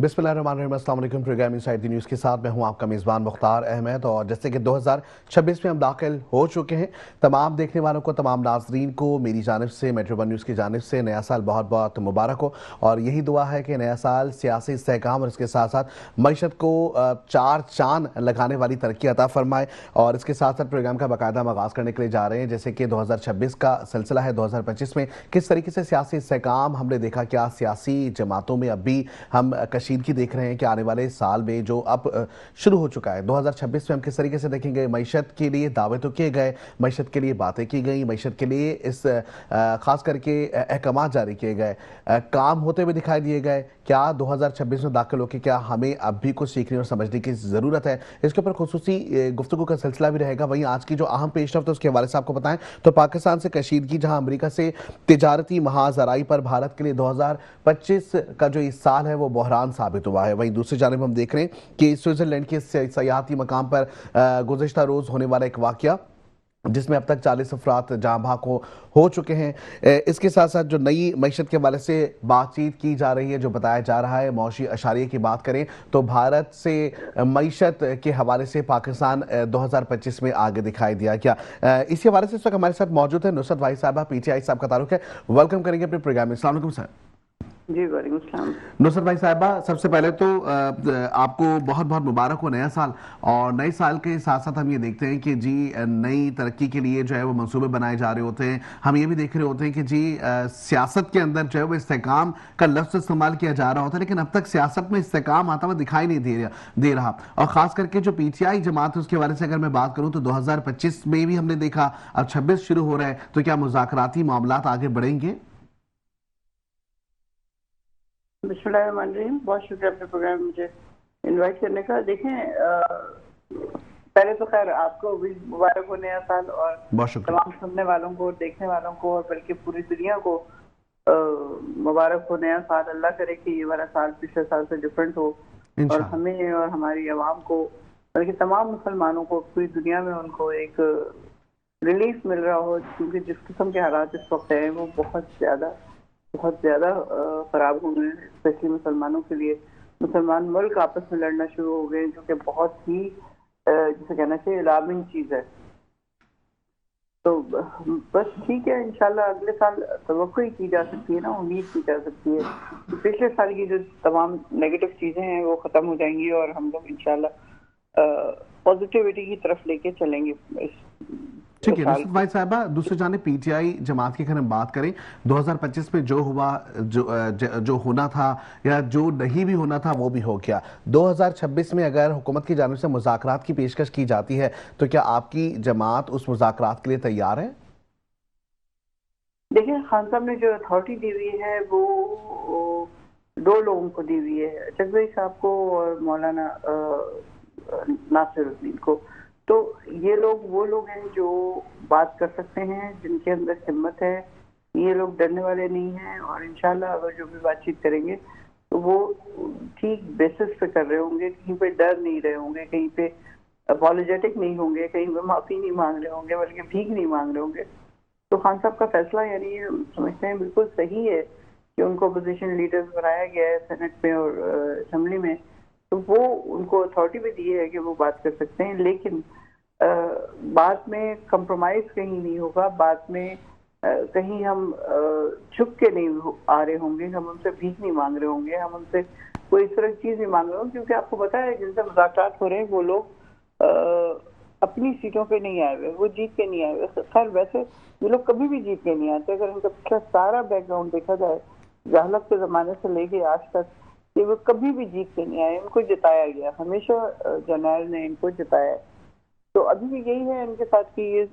बिस्मिल्लाहिर्रहमानिर्रहीम, अस्सलाम वालेकुम। प्रोग्राम इनसाइड द न्यूज़ के साथ मैं हूं आपका मेज़बान मुख्तार अहमद। और जैसे कि 2026 में हम दाखिल हो चुके हैं, तमाम देखने वालों को, तमाम नाजरीन को मेरी जानिब से, मेट्रो वन न्यूज़ की जानिब से नया साल बहुत बहुत मुबारक हो। और यही दुआ है कि नया साल सियासी इस्तेहकाम और इसके साथ साथ मईशत को चार चांद लगाने वाली तरक्की अता फरमाए। और इसके साथ साथ प्रोग्राम का बाकायदा हम आगाज़ करने के लिए जा रहे हैं। जैसे कि 2026 का सिलसिला है, 2025 में किस तरीके से सियासी इस्तेहकाम हमने देखा, क्या सियासी जमातों में अब भी हम कशीदगी देख रहे हैं कि आने वाले साल में जो अब शुरू हो चुका है 2026 में हम किस तरीके से देखेंगे। मईशत के लिए दावे तो किए गए, मईशत के लिए बातें की गई, मईशत के लिए इस खास करके अहकाम जारी किए गए, काम होते हुए दिखाई दिए गए। क्या 2026 में दाखिल होकर क्या हमें अब भी कुछ सीखने और समझने की ज़रूरत है, इसके ऊपर खुसूसी गुफ्तगू का सिलसिला भी रहेगा। वहीं आज की जो अहम पेशरफ्त है उसके हवाले से आपको बताएं तो पाकिस्तान से कशीदगी, जहां अमेरिका से तिजारती महाजराई पर भारत के लिए 2025 का जो इस साल है वो बहरान साबित हुआ है। वहीं दूसरी जानब हम देख रहे हैं कि स्विट्जरलैंड के सयाहती मकाम पर गुज़िश्ता रोज होने वाला एक वाकया, जिसमें अब तक 40 अफराद जहाँ भाग हो चुके हैं। इसके साथ साथ जो नई मईशत के हवाले से बातचीत की जा रही है, जो बताया जा रहा है, मौशी अशारिये की बात करें तो भारत से मईशत के हवाले से पाकिस्तान 2025 में आगे दिखाई दिया। क्या इसी हवाले से इस वक्त हमारे साथ मौजूद है नुसरत भाई साहबा, PTI साहब का तारुक है। वेलकम करेंगे अपने प्रोग्राम में। अस्सलाम वालेकुम सर। जी वालेकुम सलाम। नुसरत भाई साहबा, सबसे पहले तो आपको बहुत बहुत मुबारक हो नया साल। और नए साल के साथ साथ हम ये देखते हैं कि जी नई तरक्की के लिए जो है वो मंसूबे बनाए जा रहे होते हैं। हम ये भी देख रहे होते हैं कि जी सियासत के अंदर जो है वो इस्तेकाम का लफ्ज़ इस्तेमाल किया जा रहा होता है, लेकिन अब तक सियासत में इस्तेकाम आता हुआ दिखाई नहीं दे रहा। और ख़ास करके जो PTI जमात है उसके बारे से अगर मैं बात करूँ तो 2025 में भी हमने देखा, अब 26 शुरू हो रहा है, तो क्या मुज़ाकराती मामलात आगे बढ़ेंगे? बिस्मिल्लाहिर्रहमानिर्रहीम, बहुत शुक्रिया अपने प्रोग्राम में मुझे इनवाइट करने का। देखें, पहले तो खैर आपको भी मुबारक हो नया साल, और बहुत शुक्रिया। तमाम सुनने वालों को, देखने वालों को, और बल्कि पूरी दुनिया को मुबारक हो नया साल। अल्लाह करे कि ये वाला साल पिछले साल से डिफरेंट हो और हमें और हमारी आवाम को, बल्कि तमाम मुसलमानों को, पूरी दुनिया में उनको एक रिलीफ मिल रहा हो, क्योंकि जिस किस्म के हालात इस वक्त हैं वो बहुत ज़्यादा ख़राब हो गए हैं, स्पेशली मुसलमानों के लिए। मुसलमान मुल्क आपस में लड़ना शुरू हो गए, जो कि बहुत ही जिसे कहना चाहिए अलार्मिंग चीज़ है। तो बस ठीक है, इंशाल्लाह अगले साल तवक्को ही की जा सकती है ना, उम्मीद की जा सकती है कि पिछले साल की जो तमाम नेगेटिव चीज़ें हैं वो ख़त्म हो जाएंगी और हम लोग इंशाल्लाह पॉजिटिविटी की तरफ लेके चलेंगे इस। ठीक है नुसरत भाई साहबा, दूसरी जानिब PTI जमात की अगर हम बात करें, 2025 में जो हुआ, जो होना था या जो नहीं भी होना था वो भी हो गया। 2026 में अगर हुकूमत की जानिब से मुज़ाकरात की पेशकश की जाती है तो क्या आपकी जमात उस मुज़ाकरात के लिए तैयार है? देखिए, खान साहब ने जो अथॉरिटी दी हुई है वो दो लोगों को दी हुई है, अचक साहब को और मौलाना नासिरुद्दीन को। तो ये लोग वो लोग हैं जो बात कर सकते हैं, जिनके अंदर हिम्मत है। ये लोग डरने वाले नहीं हैं, और इंशाल्लाह अगर जो भी बातचीत करेंगे तो वो ठीक बेसिस पे कर रहे होंगे, कहीं पे डर नहीं रहे होंगे, कहीं पे अपॉलोजेटिक नहीं होंगे, कहीं पे माफ़ी नहीं मांग रहे होंगे, बल्कि भीख नहीं मांग रहे होंगे। तो खान साहब का फैसला यानी समझते हैं बिल्कुल सही है कि उनको अपोजिशन लीडर्स बनाया गया है सेनेट में और असेंबली में, तो वो उनको अथॉरिटी भी दी है कि वो बात कर सकते हैं। लेकिन बात में कंप्रोमाइज कहीं नहीं होगा, बात में कहीं हम झुक के नहीं आ रहे होंगे, हम उनसे भीख नहीं मांग रहे होंगे, हम उनसे कोई इस तरह की चीज़ नहीं मांग रहे होंगे, क्योंकि आपको पता है जिनसे मुज़ाकरात हो रहे हैं वो लोग अपनी सीटों पे नहीं आए हुए, वो जीत के नहीं आए हुए। खैर वैसे ये लोग कभी भी जीत के नहीं आते, अगर इनका पिछला सारा बैकग्राउंड देखा जाए, जहलत के ज़माने से लेके आज तक, कि वो कभी भी जीत के नहीं आए, इनको जिताया गया, हमेशा जनरल ने इनको जिताया। तो अभी भी यही है इनके साथ कि ये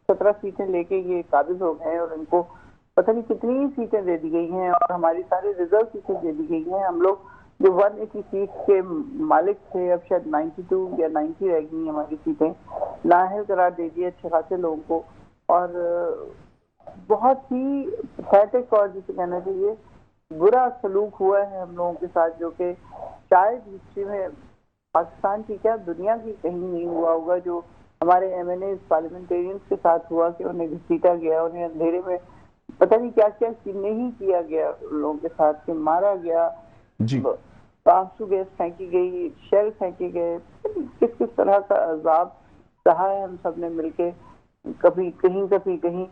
17 सीटें लेके ये काबिज हो गए हैं, और इनको पता नहीं कितनी सीटें दे दी गई हैं, और हमारी सारी रिजर्व सीटें दे दी गई हैं। हम लोग जो 180 सीट के मालिक थे, अब शायद 92 या 90 रह गई हमारी सीटें, नाअहल करार दे दिए अच्छे खासे लोगों को। और बहुत ही पैथेटिक और जिसे कहना चाहिए बुरा सलूक हुआ है हम लोगों के साथ, जो कि शायद हिस्ट्री में पाकिस्तान की क्या दुनिया की कहीं नहीं हुआ होगा। जो हमारे MNAs पार्लियामेंटेरियंस के साथ हुआ कि उन्हें घसीटा गया, उन्हें अंधेरे में पता नहीं क्या क्या नहीं किया गया, लोगों के साथ के मारा गया, जी। आंसू गैस फेंकी गई, शेल फेंके गए, किस किस तरह का अजाब सहा है हम सब ने मिलके, कभी कहीं,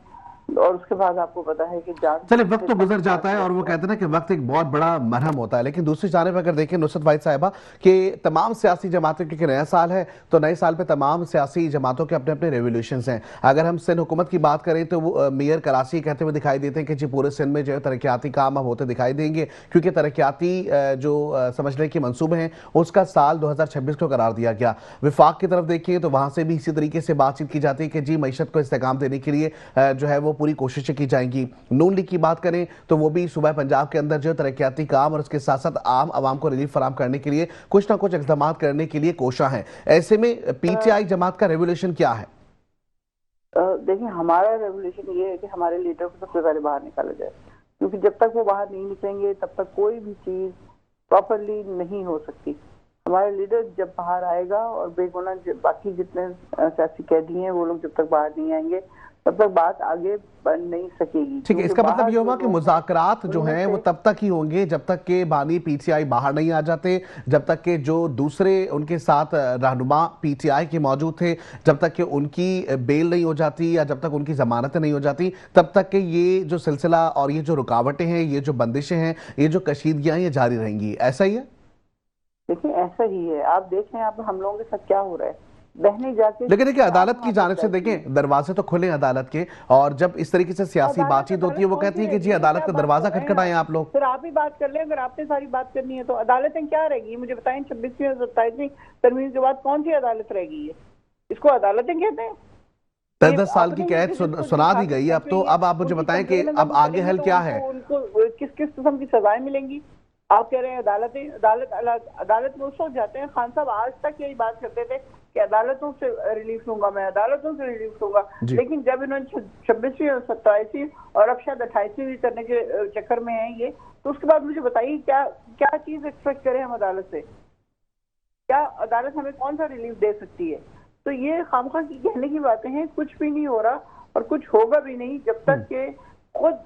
और उसके बाद आपको पता है कि जान चले वक्त तो गुजर जाता है और वो कहते हैं ना कि वक्त एक बहुत बड़ा मरहम होता है, लेकिन दूसरी जानिब अगर देखें नुसरत वाहिद साहिबा कि तमाम सियासी जमातें, क्योंकि नया साल है तो नए साल पे तमाम सियासी जमातों के अपने अपने रेवोल्यूशंस हैं। अगर हम सिंध हुकूमत की बात करें तो वो मेयर कराची कहते हुए दिखाई देते हैं कि जी पूरे सिंध में जो है तरक्याती काम अब होते दिखाई देंगे, क्योंकि तरक्याती जो समझने के मंसूबे हैं उसका साल 2026 को करार दिया गया। विफाक की तरफ देखिए तो वहां से भी इसी तरीके से बातचीत की जाती है कि जी मईशत को इस्तेकाम देने के लिए जो है वो पूरी कोशिशें की जाएंगी। नून लीग की बात करें तो वो भी सूबा पंजाब के अंदर जो तरक्याती काम और उसके साथ साथ आम आवाम को रिलीफ फराम करने के लिए कुछ ना कुछ इक़दाम करने के लिए कोशा है। ऐसे में पीटीआई जमात का रेवोल्यूशन क्या है? देखिए, हमारा रेवोल्यूशन ये है कि हमारे लीडर को सबसे पहले बाहर निकाला जाए, क्योंकि जब तक वो बाहर नहीं निकलेंगे तब तक कोई भी चीज प्रॉपरली नहीं हो सकती। हमारे लीडर जब बाहर आएगा और बेगुनाह बाकी जितने सियासी कैदी हैं वो लोग जब तक बाहर नहीं आएंगे तब तक बात आगे बढ़ नहीं सकेगी। ठीक है, इसका मतलब ये होगा कि मुज़ाकरात जो हैं वो तब तक ही होंगे जब तक के बानी पीटीआई बाहर नहीं आ जाते, जब तक के जो दूसरे उनके साथ रहनुमा पीटीआई के मौजूद थे जब तक कि उनकी बेल नहीं हो जाती या जब तक उनकी जमानतें नहीं हो जाती, तब तक के ये जो सिलसिला और ये जो रुकावटें हैं, ये जो बंदिशें हैं, ये जो कशीदगियां ये जारी रहेंगी। ऐसा ही है? देखिए, ऐसा ही है। आप देखें आप हम लोगों के साथ क्या हो रहा है, बहने जाके। लेकिन देखिए अदालत की जानिब से देखें दरवाजे तो खुले अदालत के, और जब इस तरीके से सियासी बातचीत होती है वो कहती है कि जी अदालत का दरवाजा खटखटाएं आप लोग। फिर आप ही बात कर लें, अगर आपने सारी बात करनी है तो अदालतें क्या रहेगी मुझे बताएं। 26वीं और 27वीं तरमीम के बाद कौन सी अदालत रहेगी? है इसको अदालतें कहते हैं? 10-10 साल की कैद सुना दी गई है अब तो। अब आप मुझे बताएं कि अब आगे हल क्या है? उनको किस किस किस्म की सजाएं मिलेंगी? आप कह रहे हैं अदालत में उस वक्त जाते हैं। खान साहब आज तक यही बात करते थे कि अदालतों से रिलीफ लूंगा, मैं अदालतों से रिलीफ लूंगा, लेकिन जब इन्होंने 26वीं और 27वीं और अब शायद 28वीं भी करने के चक्कर में है ये, तो उसके बाद मुझे बताइए क्या क्या चीज एक्सपेक्ट करें हम अदालत से? क्या अदालत हमें कौन सा रिलीफ दे सकती है? तो ये खामखा की कहने की बातें हैं। कुछ भी नहीं हो रहा और कुछ होगा भी नहीं जब तक कि खुद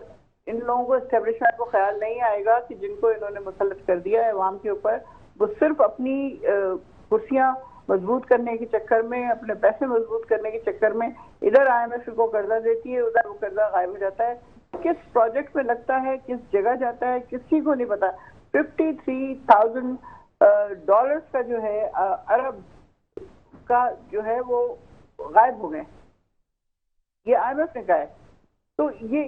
इन लोगों को एस्टेब्लिशमेंट को ख्याल नहीं आएगा कि जिनको इन्होंने मुसल्लत कर दिया है अवाम के ऊपर, वो सिर्फ अपनी कुर्सियां मजबूत करने के चक्कर में, अपने पैसे मजबूत करने के चक्कर में इधर IMF को कर्जा देती है, उधर वो कर्जा गायब हो जाता है। किस प्रोजेक्ट में लगता है, किस जगह जाता है, किसी को नहीं पता। $53,000 का जो है अरब का जो है वो गायब हो गए, ये IMF ने कहा है। तो ये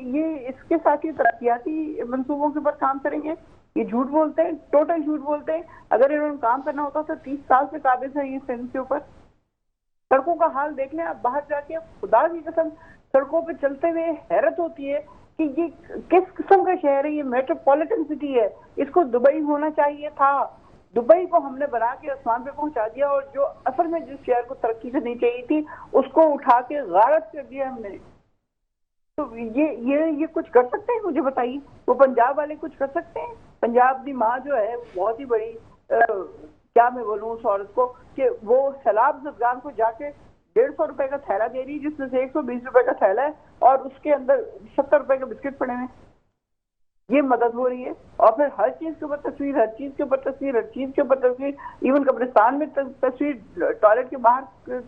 इसके साथ ही तरक्याती मंसूबों के ऊपर काम करेंगे? ये झूठ बोलते हैं, टोटल झूठ बोलते हैं। अगर इन्होंने काम करना होता तो 30 साल से काबिज है ये सिंध के ऊपर। सड़कों का हाल देख लें आप, बाहर जाके खुदा की कसम सड़कों पे चलते हुए हैरत होती है कि ये किस किस्म का शहर है। ये मेट्रोपॉलिटन सिटी है, इसको दुबई होना चाहिए था। दुबई को हमने बना के आसमान पे पहुंचा दिया, और जो असल में जिस शहर को तरक्की करनी चाहिए थी उसको उठा के गारत कर दिया हमने। तो ये कुछ कर सकते हैं? मुझे बताइए, वो पंजाब वाले कुछ कर सकते हैं? पंजाब की माँ जो है बहुत ही बड़ी क्या मैं बोलूँ उस औरत को कि वो सैलाब जदगान को जाके 150 रुपए का थैला दे रही है, जिसमें से 120 रुपए का थैला है और उसके अंदर 70 रुपए का बिस्किट पड़े हैं। ये मदद हो रही है। और फिर हर चीज के ऊपर तस्वीर, हर चीज के ऊपर तस्वीर, हर चीज के ऊपर तस्वीर, इवन कब्रिस्तान में तस्वीर, टॉयलेट के बाहर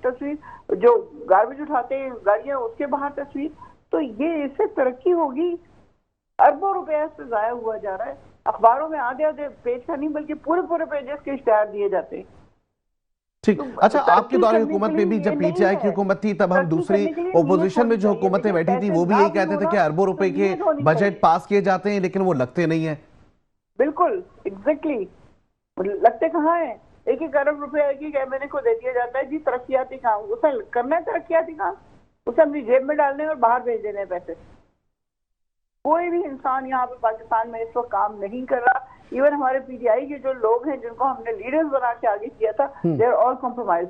तस्वीर, जो गार्बेज उठाते हैं गाड़ियां उसके बाहर तस्वीर। तो ये इससे तरक्की होगी? अरबों रुपया से जाया हुआ जा रहा है। अखबारों में आधे पेज का नहीं बल्कि पूरे पेजेस के इश्तेहार दिए जाते हैं। ठीक। अच्छा, आपके दौरे हुकूमत में भी जब पीटीआई की हुकूमत थी तब हम दूसरी ओपोजिशन में जो हुकूमतें बैठी थी वो भी यही कहते थे कि अरबों रुपए के बजट पास किए जाते हैं लेकिन वो लगते नहीं है। बिल्कुल एग्जैक्टली, लगते कहाँ है? 1-1 अरब रुपया एक ही कैबिनेट को दे दिया जाता है जी तरक्याती काम। उसे करना है तरक्याती काम, उसे अपनी जेब में डालने और बाहर भेज देने पैसे। कोई भी इंसान यहाँ पे पाकिस्तान में इस वक्त काम नहीं कर रहा। इवन हमारे पीटीआई के जो लोग हैं जिनको हमने लीडर्स बना के आगे किया था, दे आर ऑल कॉम्प्रोमाइज।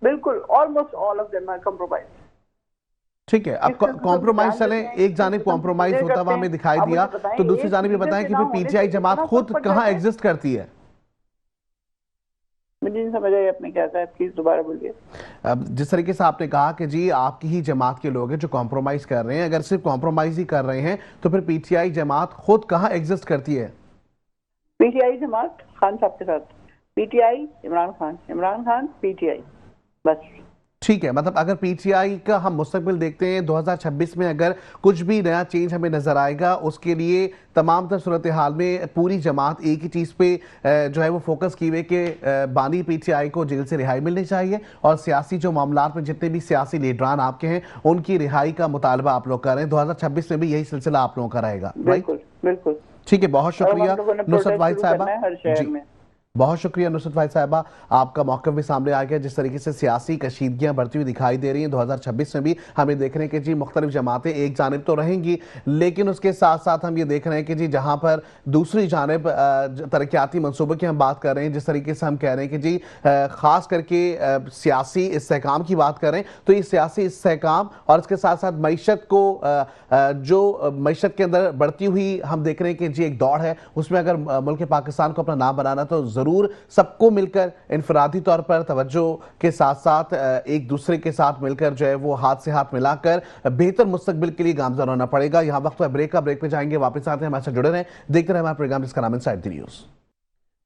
बिल्कुल almost all of them are compromise. ठीक है, अब कॉम्प्रोमाइज चलें, एक जानिब कॉम्प्रोमाइज होता हुआ हमें दिखाई दिया, तो दूसरी जानिब ये बताएं कि फिर पीटीआई जमात खुद कहाँ एग्जिस्ट करती है? मुझे नहीं समझ आई आपने क्या कहा, प्लीज दोबारा बोलिए। अब जिस तरीके से आपने कहा कि जी आपकी ही जमात के लोग हैं जो कॉम्प्रोमाइज कर रहे हैं, अगर सिर्फ कॉम्प्रोमाइज ही कर रहे हैं तो फिर पीटीआई जमात खुद कहाँ एग्जिस्ट करती है? पीटीआई जमात खान साहब के साथ, पीटीआई इमरान खान पीटीआई, बस। ठीक है, मतलब अगर पीटीआई का हम मुस्तकबिल देखते हैं 2026 में अगर कुछ भी नया चेंज हमें नजर आएगा, उसके लिए तमाम तर सूरत हाल में पूरी जमात एक ही चीज़ पे जो है वो फोकस की हुई कि बानी पीटीआई को जेल से रिहाई मिलनी चाहिए और सियासी जो मामलात में जितने भी सियासी लीडरान आपके हैं उनकी रिहाई का मुतालबा आप लोग कर रहे हैं। 2026 में भी यही सिलसिला आप लोगों का रहेगा, बिल्कुल बिल्कुल। ठीक है, बहुत शुक्रिया नुसरत वाहिद साहिबा। हर शहर में बहुत शुक्रिया नुसरत वाहिद साहिबा, आपका मौक़िफ़ भी सामने आ गया। जिस तरीके से सियासी कशीदगियाँ बढ़ती हुई दिखाई दे रही हैं 2026 में भी हमें देख रहे हैं कि जी मुख्तलिफ जमातें एक जानिब तो रहेंगी, लेकिन उसके साथ साथ हम ये देख रहे हैं कि जी जहाँ पर दूसरी जानिब तरक्याती मनसूबों की हम बात कर रहे हैं, जिस तरीके से हम कह रहे हैं कि जी ख़ास करके सियासी इस्तेहकाम की बात करें तो ये सियासी इस्तेहकाम और इसके साथ साथ मईशत को जो मईशत के अंदर बढ़ती हुई हम देख रहे हैं कि जी एक दौड़ है, उसमें अगर मुल्क पाकिस्तान को अपना नाम बनाना तो ज़रूर सबको मिलकर इनफरादी तौर पर तवज्जो के साथ साथ एक दूसरे के साथ मिलकर जो है वो हाथ से हाथ मिलाकर बेहतर मुस्तकबिल के लिए गामज़न होना पड़ेगा। यहाँ वक्त ब्रेक पे जाएंगे, वापस आते हैं, हमारे साथ जुड़े रहें, देखते रहे हमारा प्रोग्राम जिसका नाम inside the news.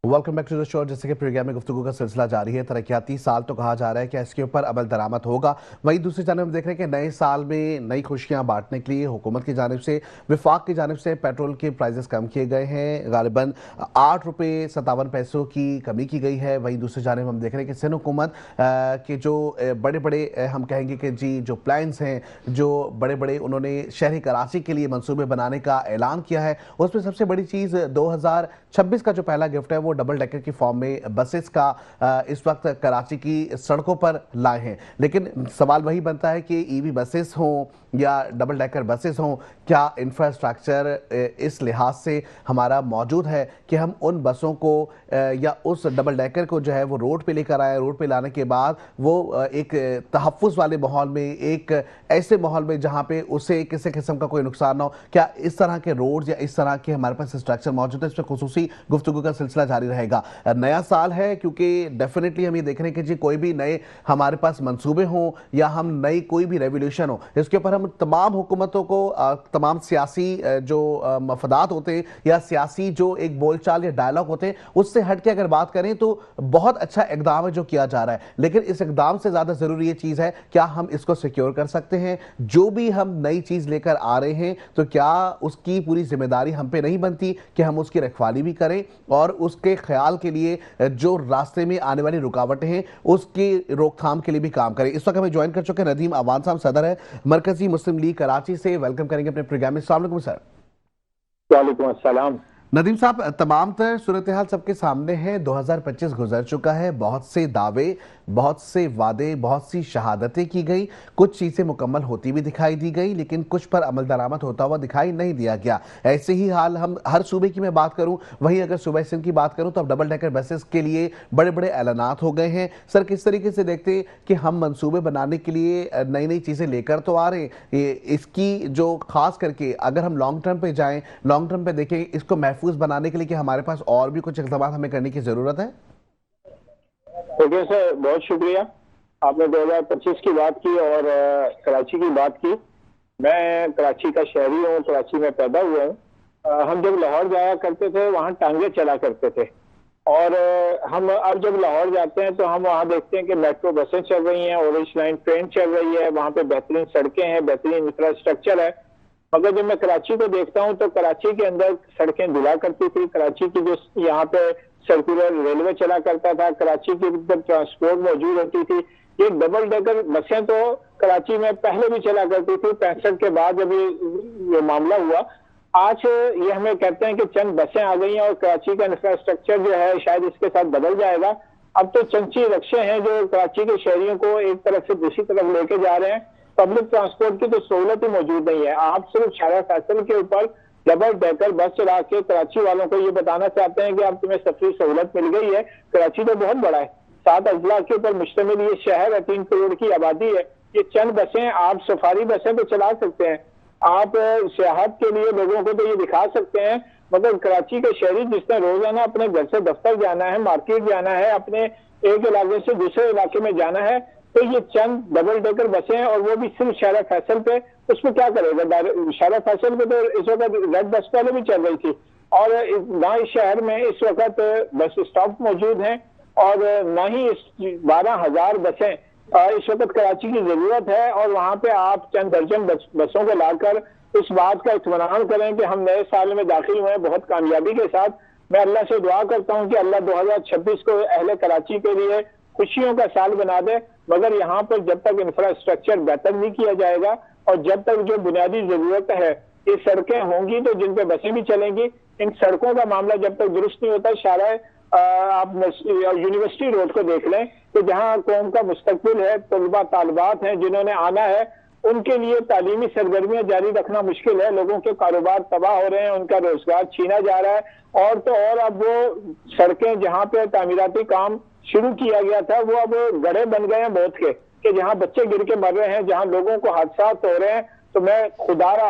Welcome back to the show. जैसे कि प्रोग्राम में गुफ्तगू का सिलसिला जारी है, तरक्याती साल तो कहा जा रहा है कि इसके ऊपर अमल दरामद होगा, वहीं दूसरी जानब हम देख रहे हैं कि नए साल में नई खुशियां बांटने के लिए हुकूमत की जानिब से, विफाक की जानिब से पेट्रोल के प्राइसेस कम किए गए हैं, गालिबन 8 रुपये 57 पैसों की कमी की गई है। वहीं दूसरी जानब हम देख रहे हैं कि सिंध हुकूमत के जो बड़े बड़े हम कहेंगे कि जी जो प्लान्स हैं, जो बड़े बड़े उन्होंने शहरी कराची के लिए मनसूबे बनाने का ऐलान किया है, उसमें सबसे बड़ी चीज़ 2026 का जो पहला गिफ्ट है वो डबल डेकर की फॉर्म में बसेस का इस वक्त कराची की सड़कों पर लाए हैं। लेकिन सवाल वही बनता है कि ईवी बसेस हों या डबल डेकर बसेस हों, क्या इंफ्रास्ट्रक्चर इस लिहाज से हमारा मौजूद है कि हम उन बसों को या उस डबल डेकर को जो है वो रोड पे लेकर आए, रोड पे लाने के बाद वो एक तहफ़्फ़ुज़ वाले माहौल में, एक ऐसे माहौल में जहाँ पे उसे किसी किस्म का कोई नुकसान ना हो, क्या इस तरह के रोड या इस तरह के हमारे पास स्ट्रक्चर मौजूद है? इस पर खुसूसी गुफ्तगू का सिलसिला जारी रहेगा। नया साल है, क्योंकि डेफिनेटली हम ये देख रहे हैं कि जी कोई भी नए हमारे पास मंसूबे हों या हम नई कोई भी रेवोल्यूशन हो, इसके ऊपर हम तमाम हुकूमतों को तमाम सियासी जो मफदात होते हैं या सियासी जो एक बोलचाल या डायलॉग होते हैं उससे हट के अगर बात करें तो बहुत अच्छा इकदाम है जो किया जा रहा है, लेकिन इस इकदाम से ज़्यादा ज़रूरी ये चीज़ है क्या हम इसको सिक्योर कर सकते हैं? जो भी हम नई चीज़ लेकर आ रहे हैं तो क्या उसकी पूरी जिम्मेदारी हम पे नहीं बनती कि हम उसकी रखवाली भी करें और उसके ख्याल के लिए जो रास्ते में आने वाली रुकावटें हैं उसकी रोकथाम के लिए भी काम करें? इस वक्त हमें ज्वाइन कर चुके हैं नदीम अवान साहब, सदर है मरकजी मुस्लिम लीग कराची से। वेलकम करेंगे अपने प्रोग्राम में। अस्सलाम वालेकुम सर। वालेकुम अस्सलाम। नदीम साहब, तमाम तर सूरत हाल सबके सामने है। 2025 गुजर चुका है, बहुत से दावे, बहुत से वादे, बहुत सी शहादतें की गई, कुछ चीज़ें मुकम्मल होती भी दिखाई दी गई, लेकिन कुछ पर अमल दरामद होता हुआ दिखाई नहीं दिया गया। ऐसे ही हाल हम हर सूबे की मैं बात करूं, वहीं अगर सूबा सिंध की बात करूं तो अब डबल डेकर बसेस के लिए बड़े बड़े ऐलानात हो गए हैं। सर, किस तरीके से देखते हैं कि हम मंसूबे बनाने के लिए नई नई चीज़ें लेकर तो आ रहे हैं, इसकी जो खास करके अगर हम लॉन्ग टर्म पे जाएं, लॉन्ग टर्म पे देखें, इसको महफूज बनाने के लिए कि हमारे पास और भी कुछ इक़दाम हमें करने की ज़रूरत है? ओके सर, बहुत शुक्रिया। आपने 2025 की बात की और कराची की बात की। मैं कराची का शहरी हूँ, कराची में पैदा हुआ हूँ। हम जब लाहौर जाया करते थे वहाँ टांगे चला करते थे, और हम अब जब लाहौर जाते हैं तो हम वहाँ देखते हैं कि मेट्रो बसें चल रही हैं, ऑरेंज लाइन ट्रेन चल रही है, वहाँ पे बेहतरीन सड़कें हैं, बेहतरीन इंफ्रास्ट्रक्चर है। मगर जब मैं कराची को देखता हूँ तो कराची के अंदर सड़कें धुला करती थी। कराची की जो यहाँ पे सर्कुलर रेलवे चला करता था, कराची के अंदर ट्रांसपोर्ट मौजूद होती थी। ये डबल डेकर बसें तो कराची में पहले भी चला करती थी, 65 के बाद जब ये मामला हुआ। आज ये हमें कहते हैं कि चंद बसें आ गई हैं और कराची का इंफ्रास्ट्रक्चर जो है शायद इसके साथ बदल जाएगा। अब तो चंची रिक्शे हैं जो कराची के शहरियों को एक तरफ से दूसरी तरफ लेके जा रहे हैं। पब्लिक ट्रांसपोर्ट की तो सहूलत ही मौजूद नहीं है। आप सिर्फ शारा फैसल के ऊपर डबल डेकर बस चला के कराची वालों को ये बताना चाहते हैं कि अब तुम्हें सफरी सहूलत मिल गई है। कराची तो बहुत बड़ा है, 7 अजला के ऊपर मुश्तमिल ये शहर है, 3 करोड़ की आबादी है। ये चंद बसें, आप सफारी बसें तो चला सकते हैं, आप सियाहत के लिए लोगों को तो ये दिखा सकते हैं, मगर कराची के शहरी जिसने रोजाना अपने घर से दफ्तर जाना है, मार्केट जाना है, अपने एक इलाके से दूसरे इलाके में जाना है, तो ये चंद डबल डेकर बसें हैं और वो भी सिर्फ शारा फैसल पे, उसमें क्या करेगा? शारा फैसल पे तो इस वक्त रेड बस पहले भी चल रही थी, और ना इस शहर में इस वक्त बस स्टॉप मौजूद हैं और ना ही इस 12,000 बसें इस वक्त कराची की जरूरत है। और वहां पे आप चंद दर्जन बसों को लाकर इस बात का इत्मीनान करें कि हम नए साल में दाखिल हुए बहुत कामयाबी के साथ। मैं अल्लाह से दुआ करता हूं कि अल्लाह 2026 को अहले कराची के लिए खुशियों का साल बना दे। मगर यहाँ पर जब तक इंफ्रास्ट्रक्चर बेहतर नहीं किया जाएगा और जब तक जो बुनियादी जरूरत है, ये सड़कें होंगी तो जिन पे बसें भी चलेंगी, इन सड़कों का मामला जब तक दुरुस्त नहीं होता, शारा आप यूनिवर्सिटी रोड को देख लें कि जहां कौम का मुस्तकबिल है, तलबा तालिबात हैं जिन्होंने आना है, उनके लिए तालीमी सरगर्मियां जारी रखना मुश्किल है। लोगों के कारोबार तबाह हो रहे हैं, उनका रोजगार छीना जा रहा है। और तो और अब वो सड़कें जहां पे तामीराती काम शुरू किया गया था वो अब गड्ढे बन गए हैं मौत के, कि जहां बच्चे गिर के मर रहे हैं, जहां लोगों को हादसा हो रहे हैं। तो मैं खुदारा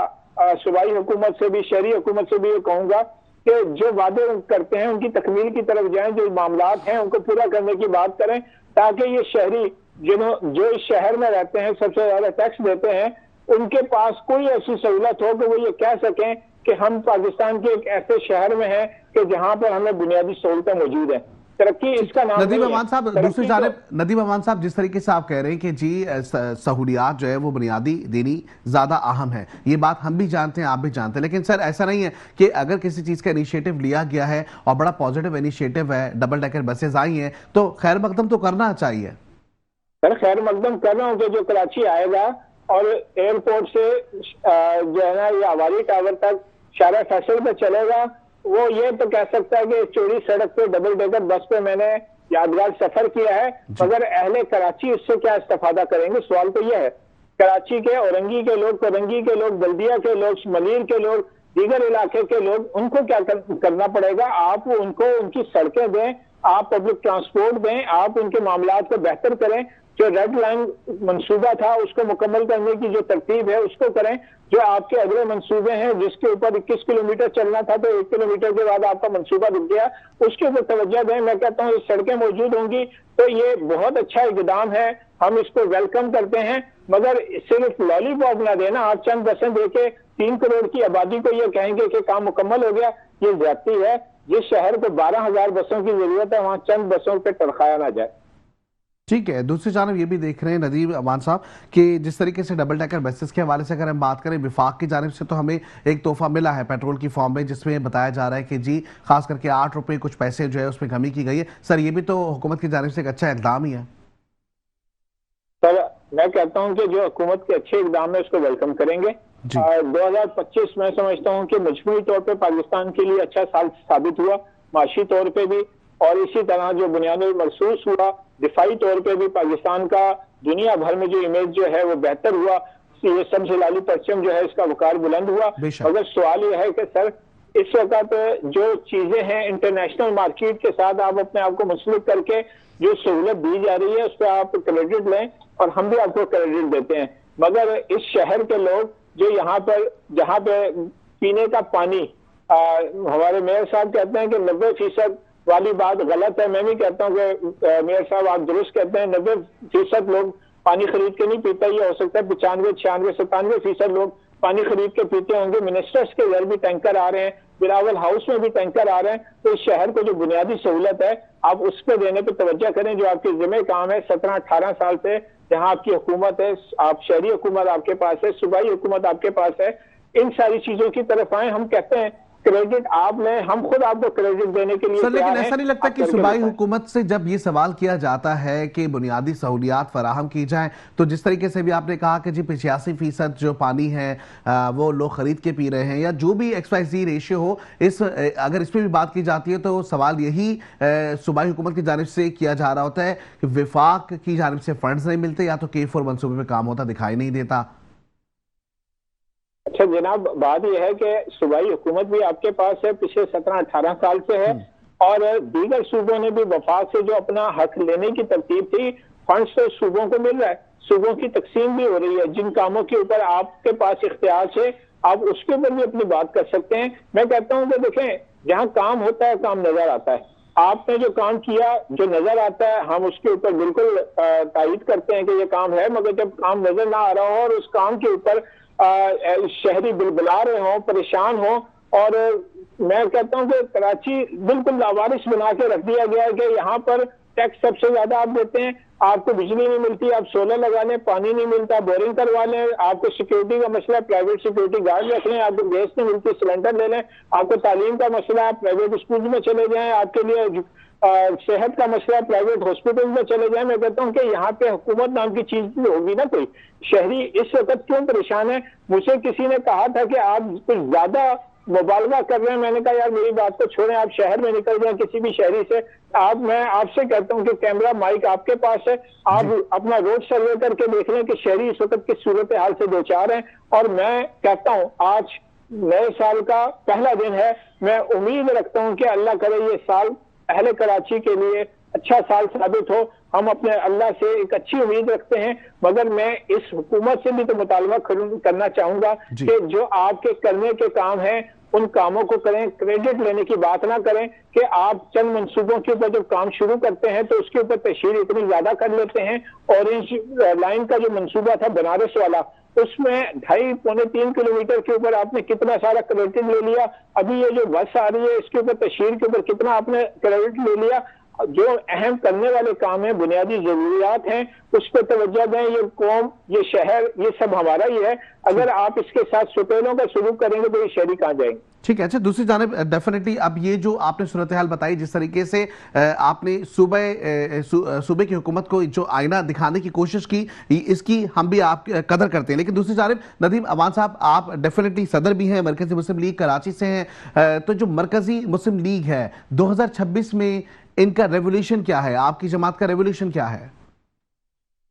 सूबाई हुकूमत से भी, शहरी हुकूमत से भी ये कहूंगा कि जो वादे करते हैं उनकी तकमील की तरफ जाएं, जो मामलात हैं उनको पूरा करने की बात करें, ताकि ये शहरी जो इस शहर में रहते हैं, सबसे ज्यादा टैक्स देते हैं, उनके पास कोई ऐसी सहूलत हो कि वो ये कह सकें कि हम पाकिस्तान के एक ऐसे शहर में हैं कि जहां पर हमें बुनियादी सहूलतें मौजूद हैं। तरक्की इसका नाम नदीम अमान साहब, दूसरी जानिब नदीम अमान साहब, जिस तरीके से आप कह रहे हैं कि जी सहूलियात जो है वो बुनियादी देनी ज्यादा अहम है, ये बात हम भी जानते हैं, आप भी जानते हैं, लेकिन सर ऐसा नहीं है कि अगर किसी चीज का इनिशिएटिव लिया गया है और बड़ा पॉजिटिव इनिशिएटिव है, डबल डेकर बसेज आई हैं, तो खैर मकदम तो करना चाहिए। सर खैर मकदम कर रहा हूँ कि जो कराची आएगा और एयरपोर्ट से जो है ना ये हवाई टावर तक शारा फैसल पे चलेगा, वो ये तो कह सकता है कि चौड़ी सड़क पे डबल डेकर बस पे मैंने यादगार सफर किया है, मगर अहले कराची इससे क्या इस्तेफादा करेंगे? सवाल तो यह है। कराची के, औरंगी के लोग, कोरंगी के लोग, बल्दिया के लोग, मलीर के लोग, दीगर इलाके के लोग, उनको क्या करना पड़ेगा? आप उनको उनकी सड़कें दें, आप पब्लिक ट्रांसपोर्ट दें, आप उनके मामलात को बेहतर करें। जो रेड लाइन मंसूबा था उसको मुकम्मल करने की जो तरतीब है उसको करें। जो आपके अगले मंसूबे हैं जिसके ऊपर 21 किलोमीटर चलना था तो 1 किलोमीटर के बाद आपका मंसूबा रुक गया, उसके ऊपर तवज्जो दें। मैं कहता हूँ सड़कें मौजूद होंगी तो ये बहुत अच्छा इकदाम है, हम इसको वेलकम करते हैं। मगर सिर्फ लॉलीपॉप ना देना, आप चंद बसें देके 3 करोड़ की आबादी को ये कहेंगे कि काम मुकम्मल हो गया, ये ज्यादती है। जिस शहर को 12,000 बसों की जरूरत है वहां चंद बसों पर टरखाया ना जाए। ठीक है, दूसरी जानब ये भी देख रहे हैं नदीम अमान साहब कि जिस तरीके से डबल डेकर बसेस के हवाले से अगर हम बात करें, विफाक की जानिब से तो हमें एक तोहफा मिला है पेट्रोल की फॉर्म में, जिसमें बताया जा रहा है कि जी खास करके 8 रुपये कुछ पैसे जो है उसमें कमी की गई है। सर ये भी तो हुकूमत की जानिब से एक अच्छा इकदाम ही है। सर मैं कहता हूँ कि जो हुकूमत के अच्छे इकदाम है उसको वेलकम करेंगे। 2025 मैं समझता हूँ कि मजमूई तौर पर पाकिस्तान के लिए अच्छा साल साबित हुआ, माशी तौर पर भी, और इसी तरह जो बुनियादी महसूस हुआ दिफाई तौर पे भी पाकिस्तान का दुनिया भर में जो इमेज जो है वो बेहतर हुआ। ये सबसे लाली परचम जो है इसका वकार बुलंद हुआ। मगर सवाल यह है कि सर इस वक्त जो चीजें हैं इंटरनेशनल मार्केट के साथ आप अपने आप को मुंसलिक करके जो सहूलत दी जा रही है उस पर आप क्रेडिट लें और हम भी आपको क्रेडिट देते हैं। मगर इस शहर के लोग जो यहाँ पर जहाँ पे पीने का पानी हमारे मेयर साहब कहते हैं कि 90% वाली बात गलत है। मैं भी कहता हूँ कि मेयर साहब आप दुरुस्त कहते हैं, 90% लोग पानी खरीद के नहीं पीता। ये हो सकता है 95, 96, 97% लोग पानी खरीद के पीते होंगे। मिनिस्टर्स के घर भी टैंकर आ रहे हैं, बिलावल हाउस में भी टैंकर आ रहे हैं। तो इस शहर को जो बुनियादी सहूलत है आप उस पर देने पर तवज्जो करें, जो आपके जिम्मे काम है। 17-18 साल से जहाँ आपकी हुकूमत है, आप शहरी हुकूमत आपके पास है, सूबाई हुकूमत आपके पास है, इन सारी चीजों की तरफ आए। हम कहते हैं क्रेडिट आप लें, हम खुद आपको क्रेडिट देने के लिए सर, लेकिन ऐसा नहीं लगता कि सूबाई हुकूमत से जब ये सवाल किया जाता है कि बुनियादी सहूलियात फराहम की जाए, तो जिस तरीके से भी आपने कहा कि जी 85% जो पानी है वो लोग खरीद के पी रहे हैं, या जो भी XYZ रेशियो हो, अगर इस पर भी बात की जाती है तो सवाल यही सूबाई हुकूमत की जानिब से किया जा रहा होता है कि विफाक की जानिब से फंड्स नहीं मिलते या तो K4 मनसूबे में काम होता दिखाई नहीं देता। अच्छा जनाब, बात यह है कि सूबाई हुकूमत भी आपके पास है, पिछले 17-18 साल से है, और दीगर सूबों ने भी वफाक से जो अपना हक लेने की तरतीब थी, फंड्स तो सूबों को मिल रहा है, सूबों की तकसीम भी हो रही है। जिन कामों के ऊपर आपके पास इख्तियार है आप उसके ऊपर भी अपनी बात कर सकते हैं। मैं कहता हूं कि देखें, जहां काम होता है काम नजर आता है। आपने जो काम किया जो नजर आता है हम उसके ऊपर बिल्कुल तायीद करते हैं कि ये काम है, मगर जब काम नजर ना आ रहा हो और उस काम के ऊपर शहरी बिलबिला रहे हों, परेशान हों और मैं कहता हूं कि कराची बिल्कुल लावारिस बना के रख दिया गया है कि यहाँ पर टैक्स सबसे ज्यादा आप देते हैं, आपको बिजली नहीं मिलती, आप सोलर लगा लें, पानी नहीं मिलता, बोरिंग करवा लें, आपको सिक्योरिटी का मसला, प्राइवेट सिक्योरिटी गार्ड रख लें, आपको गैस नहीं मिलती, सिलेंडर ले लें, आपको तालीम का मसला, आप प्राइवेट स्कूल में चले जाएं, आपके लिए सेहत का मसला, प्राइवेट हॉस्पिटल में चले जाएं। मैं कहता हूं कि यहाँ पे हुकूमत नाम की चीज होगी ना कोई। शहरी इस वक्त क्यों परेशान है? मुझे किसी ने कहा था कि आप कुछ ज्यादा मुबालगा कर रहे हैं। मैंने कहा यार मेरी बात को छोड़ें, आप शहर में निकल जाएं किसी भी शहरी से। मैं आपसे कहता हूं कि कैमरा माइक आपके पास है, आप अपना रोड सर्वे करके देख लें कि शहरी इस वक्त किस सूरत हाल से दो चार हैं। और मैं कहता हूं आज नए साल का पहला दिन है, मैं उम्मीद रखता हूं कि अल्लाह करे ये साल अहले कराची के लिए अच्छा साल साबित हो। हम अपने अल्लाह से एक अच्छी उम्मीद रखते हैं, मगर मैं इस हुकूमत से भी तो मुतालबा करना चाहूंगा कि जो आपके करने के काम हैं उन कामों को करें, क्रेडिट लेने की बात ना करें कि आप चंद मंसूबों के ऊपर जब काम शुरू करते हैं तो उसके ऊपर तशहीर इतनी ज्यादा कर लेते हैं। ऑरेंज लाइन का जो मंसूबा था बनारस वाला, उसमें 2.5-3 किलोमीटर के ऊपर आपने कितना सारा क्रेडिट ले लिया। अभी ये जो बस आ रही है इसके ऊपर तशहीर के ऊपर कितना आपने क्रेडिट ले लिया। जो अहम करने वाले काम है, बुनियादी जरूरियात हैं, उस पर तवज्जो दें। ये कौम, ये शहर, ये सब हमारा ही है। अगर आप इसके साथ सुपेलों का शुरू करेंगे तो ये शहरी कहाँ जाएंगे? ठीक है। अच्छा, दूसरी जानिब डेफिनेटली अब ये जो आपने सूरत हाल बताई, जिस तरीके से आपने सूबे की हुकूमत को जो आईना दिखाने की कोशिश की, इसकी हम भी आप कदर करते हैं। लेकिन दूसरी जानिब नदीम अमान साहब, आप डेफिनेटली सदर भी हैं, मरकजी मुस्लिम लीग कराची से हैं, तो जो मरकजी मुस्लिम लीग है 2026 में इनका रेवोल्यूशन क्या है, आपकी जमात का रेवोल्यूशन क्या है?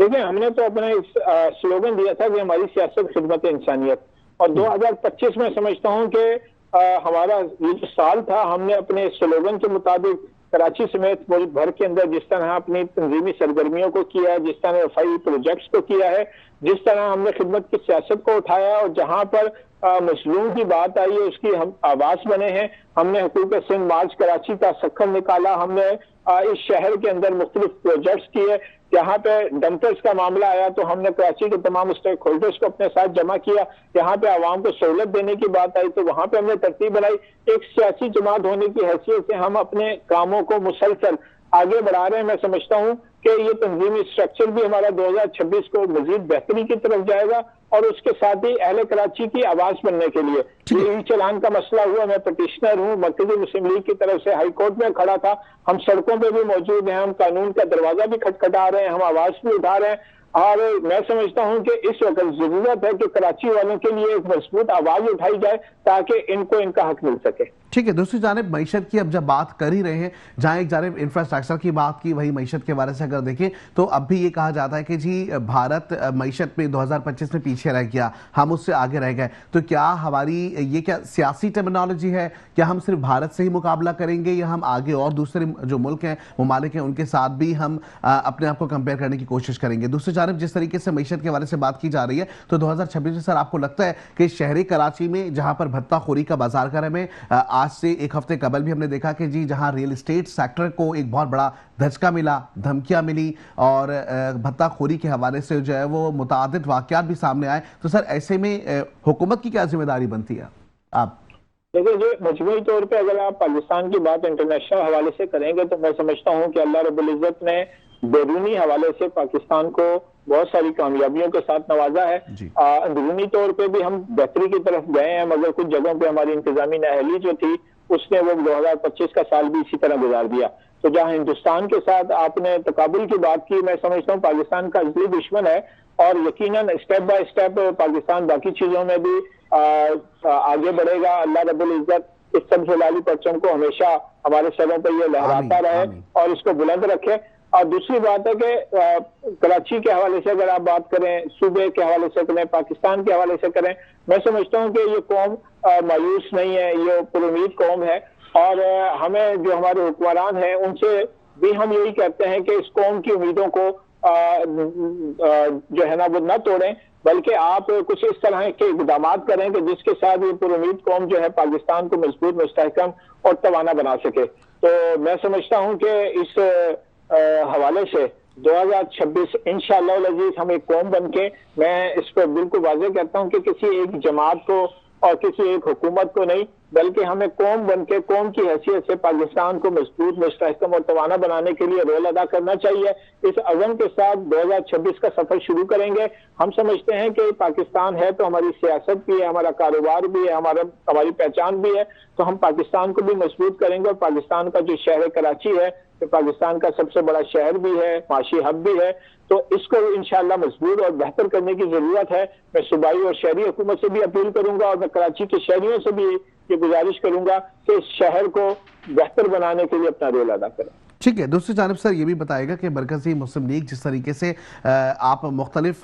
देखिए, हमने तो अपना स्लोगन दिया था कि हमारी सियासत खिदमत इंसानियत, और 2025 में समझता हूं कि हमारा ये जो साल था, हमने अपने स्लोगन के मुताबिक कराची समेत मुल्क भर के अंदर जिस तरह अपनी तंजीमी सरगर्मियों को किया है, जिस तरह वफाई प्रोजेक्ट्स को किया है, जिस तरह हमने खिदमत की सियासत को उठाया और जहां पर मजलूम की बात आई है उसकी हम आवाज बने हैं। हमने हुकूक सिंध मार्च कराची का सखर निकाला, हमने इस शहर के अंदर मुख्तलिफ प्रोजेक्ट्स किए। यहाँ पे डंपर्स का मामला आया तो हमने कराची के तमाम स्टेक होल्डर्स को अपने साथ जमा किया। यहाँ पे आवाम को सहूलत देने की बात आई तो वहां पे हमने तरतीब बनाई। एक सियासी जमात होने की हैसियत से हम अपने कामों को मुसलसल आगे बढ़ा रहे हैं। मैं समझता हूँ कि ये तंजीमी स्ट्रक्चर भी हमारा 2026 को मजीद बेहतरी की तरफ जाएगा और उसके साथ ही अहले कराची की आवाज बनने के लिए ये चलान का मसला हुआ। मैं पटिशनर हूँ, मरकजी मुस्लिम लीग की तरफ से हाई कोर्ट में खड़ा था। हम सड़कों पे भी मौजूद हैं, हम कानून का दरवाजा भी खटखटा रहे हैं, हम आवाज भी उठा रहे हैं। और मैं समझता हूं कि इस वक्त जरूरत है कि कराची वालों के लिए एक मजबूत आवाज उठाई जाए ताकि इनको इनका हक मिल सके। ठीक है। दूसरी जानिब मईशत की अब जब बात कर ही रहे हैं, जहां एक जानिब इंफ्रास्ट्रक्चर की बात की, वही मईशत के बारे से अगर देखें तो अब भी ये कहा जाता है कि जी भारत मईशत में 2025 में पीछे रह गया, हम उससे आगे रह गए। तो क्या हमारी ये क्या सियासी टर्मिनोलॉजी है? क्या हम सिर्फ भारत से ही मुकाबला करेंगे या हम आगे और दूसरे जो मुल्क हैं, ममालिक हैं, उनके साथ भी हम अपने आप को कंपेयर करने की कोशिश करेंगे? दूसरी जानिब जिस तरीके से मईशत के बारे से बात की जा रही है तो 2026 में सर आपको लगता है कि शहरी कराची में जहां पर भत्ताखोरी का बाजार कर में आज से एक हफ्ते कबल भी हमने देखा कि जी जहां रियल एस्टेट सेक्टर को एक बहुत बड़ा धचका मिला, धमकियां मिली और भत्ताखोरी के हवाले से जो है वो मुतादिद वाकयात भी सामने आए, तो सर ऐसे में हुकूमत की क्या जिम्मेदारी बनती है? आप देखिए जी, मजमूई तौर पे अगर आप पाकिस्तान की बात इंटरनेशनल हवाले से करेंगे तो मैं समझता हूँ कि अल्लाह रब्बुल इज्जत ने बैरूनी हवाले से पाकिस्तान को बहुत सारी कामयाबियों के साथ नवाजा है। अंदरूनी तौर पे भी हम बेहतरी की तरफ गए हैं, मगर कुछ जगहों पे हमारी इंतजामी नाअहली जो थी उसने वो 2025 का साल भी इसी तरह गुजार दिया। तो जहां हिंदुस्तान के साथ आपने तकाबुल की बात की, मैं समझता हूँ पाकिस्तान का असली दुश्मन है और यकीनन स्टेप बाय स्टेप पाकिस्तान बाकी चीजों में भी आगे बढ़ेगा। अल्लाह रब्बुल इज्जत इस सब जलाली परचम को हमेशा हमारे सरों पर ये लहराता रहे और इसको बुलंद रखे। और दूसरी बात है कि कराची के हवाले से अगर आप बात करें, सूबे के हवाले से करें, पाकिस्तान के हवाले से करें, मैं समझता हूँ कि ये कौम मायूस नहीं है, ये पुरुमीद कौम है। और हमें जो हमारे हुक्मरान हैं उनसे भी हम यही कहते हैं कि इस कौम की उम्मीदों को जो है ना वो न तोड़ें, बल्कि आप कुछ इस तरह के इकदाम करें कि जिसके साथ ये पुरुमीद कौम जो है पाकिस्तान को मजबूत, मुस्तहकम और तवाना बना सके। तो मैं समझता हूँ कि इस हवाले से 2026 इंशाअल्लाह अज़ीज़ हम एक कौम बन के, मैं इस पर बिल्कुल वाज़ेह कहता हूँ कि किसी एक जमात को और किसी एक हुकूमत को नहीं, बल्कि हमें कौम बन के कौम की हैसियत से पाकिस्तान को मजबूत, मुस्तहकम और तवाना बनाने के लिए रोल अदा करना चाहिए। इस अज़म के साथ 2026 का सफर शुरू करेंगे। हम समझते हैं कि पाकिस्तान है तो हमारी सियासत भी है, हमारा कारोबार भी है, हमारी पहचान भी है, तो हम पाकिस्तान को भी मजबूत करेंगे। और पाकिस्तान का जो शहर कराची है, तो पाकिस्तान का सबसे बड़ा शहर भी है, माशी हब भी है, तो इसको इंशाअल्लाह मजबूत और बेहतर करने की जरूरत है। मैं सूबाई और शहरी हुकूमत से भी अपील करूंगा और मैं कराची के शहरियों से भी ये गुजारिश करूंगा कि इस शहर को बेहतर बनाने के लिए अपना रोल अदा करें। ठीक है। दूसरी जानब सर ये भी बताएगा कि मरकजी मुस्लिम लीग जिस तरीके से आप मुख्तलिफ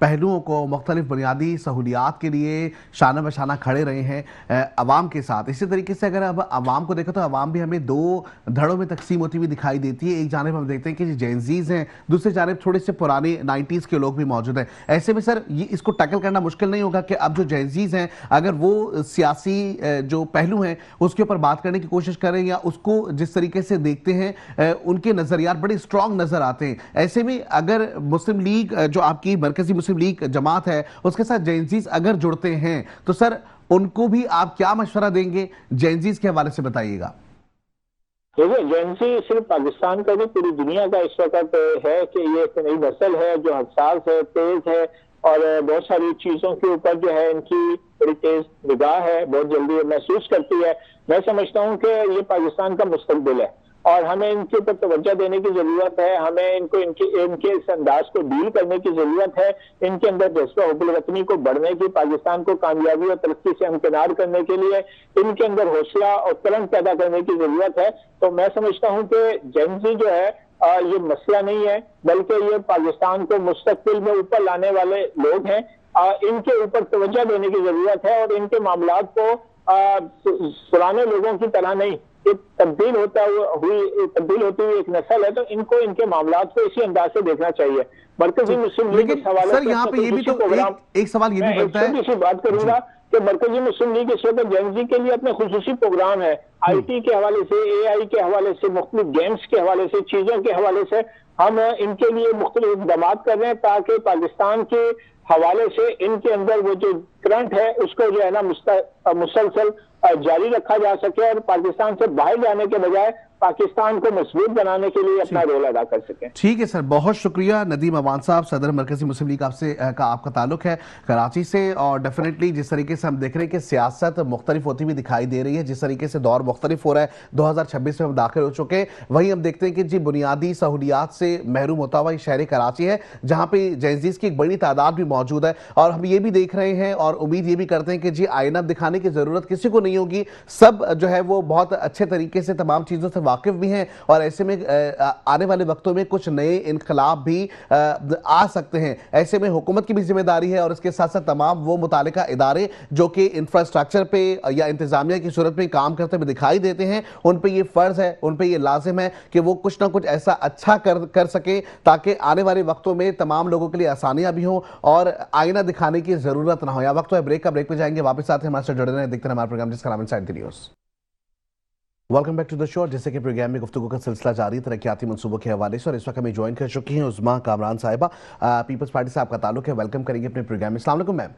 पहलुओं को, मुख्तलिफ बुनियादी सहूलियात के लिए शाना बशाना खड़े रहे हैं अवाम के साथ, इसी तरीके से अगर अब अवाम को देखो तो अवाम भी हमें दो धड़ों में तकसीम होती हुई दिखाई देती है। एक जानब हम देखते हैं कि जेनजीज हैं, दूसरी जानब थोड़े से पुराने 90s के लोग भी मौजूद हैं। ऐसे में सर ये इसको टैकल करना मुश्किल नहीं होगा कि अब जो जेनजीज हैं अगर वो सियासी जो पहलू हैं उसके ऊपर बात करने की कोशिश करें या उसको जिस तरीके से देखते हैं उनके नजरियात बड़े स्ट्रांग नजर आते हैं। ऐसे में अगर मुस्लिम लीग जो आपकी मरकजी मुस्लिम लीग जमात है उसके साथ जेनजीज अगर जुड़ते हैं तो सर उनको भी आप क्या मशवरा देंगे, जेनजीज के हवाले से बताइएगा। देखिए, जेनजी सिर्फ पाकिस्तान का नहीं पूरी दुनिया का इस वक्त है कि ये एक नई नस्ल है जो हसास है, तेज है और बहुत सारी चीजों के ऊपर जो है इनकी बड़ी तेज निगाह है, बहुत जल्दी महसूस करती है। मैं समझता हूँ कि ये पाकिस्तान का मुस्तकबिल है और हमें इनके ऊपर तवज्जो देने की जरूरत है। हमें इनके इस अंदाज को डील करने की जरूरत है। इनके अंदर जज्बा हुब्बुल वतनी को बढ़ने की, पाकिस्तान को कामयाबी और तरक्की से हमकिनार करने के लिए इनके अंदर हौसला और करंट पैदा करने की जरूरत है। तो मैं समझता हूँ कि जेनजी जो है ये मसला नहीं है, बल्कि ये पाकिस्तान को मुस्तकबिल में ऊपर लाने वाले लोग हैं। इनके ऊपर तवज्जो देने की जरूरत है और इनके मामलात को पुराने लोगों की तरह नहीं, एक तब्दील होती हुई एक नस्ल है, तो इनको इनके मामलात को इसी अंदाज से देखना चाहिए। मरकजी मुस्लिम लीग इस हवाले से यहाँ पे ये भी तो एक सवाल ये भी बनता है, बात करूंगा कि मरकजी मुस्लिम लीग इस वक्त जेनजी के लिए अपने खुसूसी प्रोग्राम है, IT के हवाले से, AI के हवाले से, मुख्तलिफ गेम्स के हवाले से, चीजों के हवाले से हम इनके लिए मुख्तलिफ इक़दाम कर रहे हैं ताकि पाकिस्तान के हवाले से इनके अंदर वो जो करंट है उसको जो है ना मुसलसल जारी रखा जा सके और पाकिस्तान से बाहर जाने के बजाय पाकिस्तान को मजबूत बनाने के लिए अपना रोल अदा कर सकें। ठीक है सर, बहुत शुक्रिया। नदीम अवान साहब, सदर मरकजी मुस्लिम लीग आपका ताल्लुक है कराची से, और डेफिनेटली जिस तरीके से हम देख रहे हैं कि सियासत मुख्तलिफ होती हुई दिखाई दे रही है, जिस तरीके से दौर मुख्तलिफ हो रहा है, 2026 में हम दाखिल हो चुके हैं, वहीं हम देखते हैं कि जी बुनियादी सहूलियात से महरूम होता हुआ शहर कराची है जहाँ पे जेनजीज की एक बड़ी तादाद भी मौजूद है। और हम ये भी देख रहे हैं और उम्मीद ये भी करते हैं कि जी आईना दिखाने की जरूरत किसी को नहीं होगी, सब जो है वो बहुत अच्छे तरीके से तमाम चीजों से वाकिफ भी हैं और ऐसे में आने वाले वक्तों में कुछ नए इनकलाब भी आ सकते हैं। ऐसे में हुकूमत की भी जिम्मेदारी है और इसके साथ साथ तमाम वो मुतालिका इदारे जो कि इंफ्रास्ट्रक्चर पे या इंतजामिया की सूरत में काम करते हुए दिखाई देते हैं, उन पे ये फर्ज है, उन पे ये लाजिम है कि वो कुछ ना कुछ ऐसा अच्छा कर सके ताकि आने वाले वक्तों में तमाम लोगों के लिए आसानियां भी हों और आईना दिखाने की जरूरत ना हो। या वक्त है ब्रेक का, ब्रेक पे जाएंगे, वापस आते हैं हमारे साथ जुड़े रहें, देखते हैं हमारा प्रोग्राम जिसका नाम inside the news. Welcome back to the show. जैसे कि प्रोग्राम में गुफ्तगू का सिलसिला जारी तरक्याती मंसूबों के हवाले से, और इस वक्त हमें ज्वाइन कर चुकी हैं उस्मा कामरान साहिबा, पीपल्स पार्टी से आपका ताल्लुक है। वेलकम करेंगे अपने प्रोग्राम में। अस्सलाम वालेकुम मैम।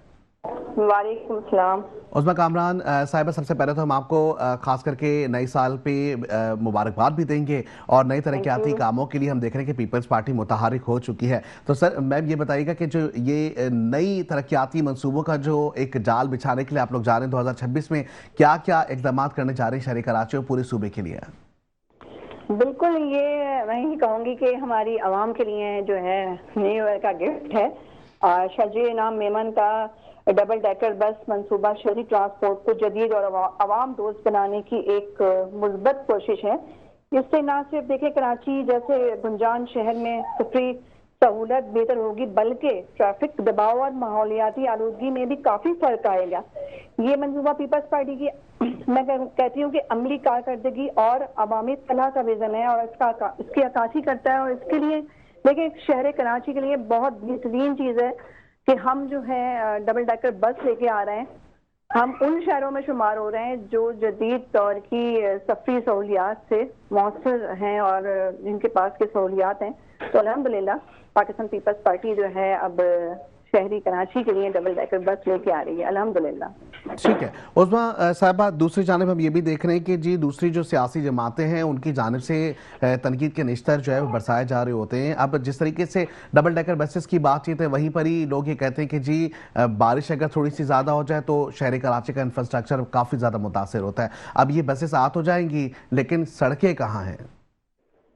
वालेकुम सलाम। उस्मा कामरान साहिबा, सबसे पहले तो हम आपको खास करके नए साल पे मुबारकबाद भी देंगे और नए तरक्याती कामों के लिए हम देख रहे हैं कि पीपल्स पार्टी मुतहरिक हो चुकी है। तो सर मैम ये बताइएगा कि जो ये नई तरक्याती मंसूबों का जो एक जाल बिछाने के लिए आप लोग जा रहे हैं 2026 में, क्या क्या इक़दाम करने जा रहे हैं शहर कराची और पूरे सूबे के लिए? बिल्कुल, ये मैं ही कहूँगी कि हमारी आवाम के लिए जो है न्यू ईयर का गिफ्ट है। शाजी इनाम मेमन का डबल डेकर बस मंसूबा शहरी ट्रांसपोर्ट को जदीद और आवाम दोस्त बनाने की एक मुस्बत कोशिश है। इससे न सिर्फ देखें कराची जैसे गुंजान शहर में सफरी सहूलत बेहतर होगी, बल्कि ट्रैफिक दबाव और माहौलियाती आलूदगी में भी काफी फर्क आएगा। ये मंसूबा पीपल्स पार्टी की मैं कहती हूँ कि अमली कारकर्दगी और अवामी फलाह का विजन है और इसकी अक्कासी करता है। और इसके लिए देखिए शहर कराची के लिए बहुत बेहतरीन चीज है कि हम जो है डबल डेकर बस लेके आ रहे हैं। हम उन शहरों में शुमार हो रहे हैं जो जदीद दौर की सफरी सहूलियात से मौसर हैं और जिनके पास की सहूलियात हैं। तो अल्हम्दुलिल्लाह पाकिस्तान पीपल्स पार्टी जो है अब शहरी कराची के लिए डबल डेकर बस लेके आ रही है, अल्हम्दुलिल्लाह। ठीक है उस्मा साहिबा, दूसरी जानिब हम ये भी देख रहे हैं कि जी दूसरी जो सियासी जमातें हैं उनकी जानिब से तनकीद के निश्तर जो है वो बरसाए जा रहे होते हैं। अब जिस तरीके से डबल डेकर बसेस की बातचीत है, वहीं पर ही लोग ये कहते हैं कि जी बारिश अगर थोड़ी सी ज़्यादा हो जाए तो शहर कराची का इंफ्रास्ट्रक्चर काफ़ी ज़्यादा मुतासर होता है। अब ये बसेस आ तो जाएंगी लेकिन सड़कें कहाँ हैं?